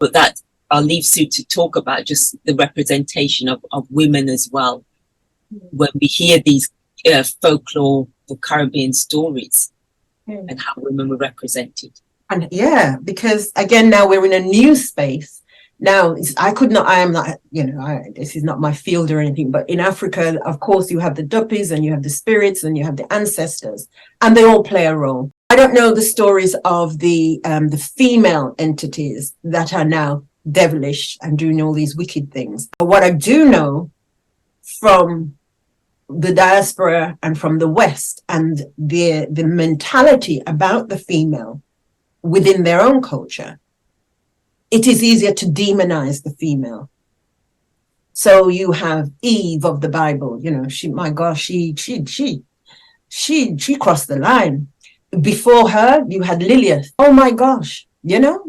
But that I'll leave Sue to talk about just the representation of women as well. When we hear these folklore, the Caribbean stories, and how women were represented. And yeah, because again, now we're in a new space. Now, I am not, this is not my field or anything, but in Africa, of course, you have the duppies and you have the spirits and you have the ancestors, and they all play a role. I don't know the stories of the female entities that are now devilish and doing all these wicked things. But what I do know from the diaspora and from the West and the mentality about the female within their own culture, it is easier to demonize the female. So you have Eve of the Bible, she crossed the line. Before her, you had Lilith. Oh my gosh,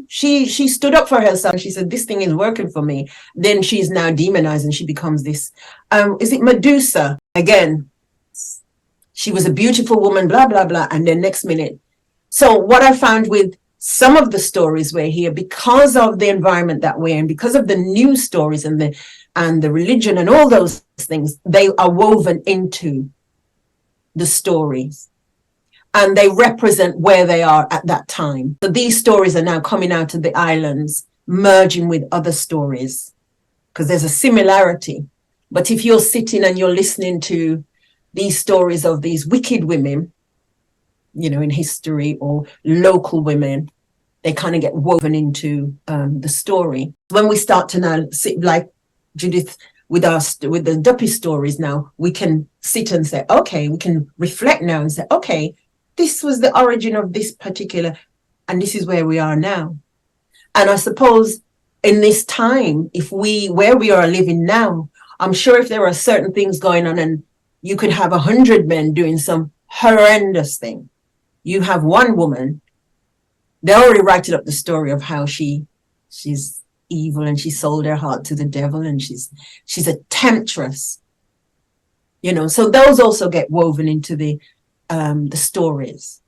she stood up for herself. She said, this thing is working for me. Then she's now demonized and she becomes this. Is it Medusa? Again, she was a beautiful woman, blah, blah, blah. And then next minute. So what I found with some of the stories we're here, because of the environment that we're in, because of the news stories and the religion and all those things, they are woven into the stories. And they represent where they are at that time. So these stories are now coming out of the islands, merging with other stories, because there's a similarity. But if you're sitting and you're listening to these stories of these wicked women, in history, or local women, they kind of get woven into the story. When we start to now sit like Judith with the Duppy stories now, we can sit and say, okay, we can reflect now and say, okay, this was the origin of this particular, and this is where we are now. And I suppose in this time, where we are living now, I'm sure if there are certain things going on and you could have 100 men doing some horrendous thing, you have one woman, they already writing up the story of how she's evil and she sold her heart to the devil and she's a temptress, so those also get woven into the stories,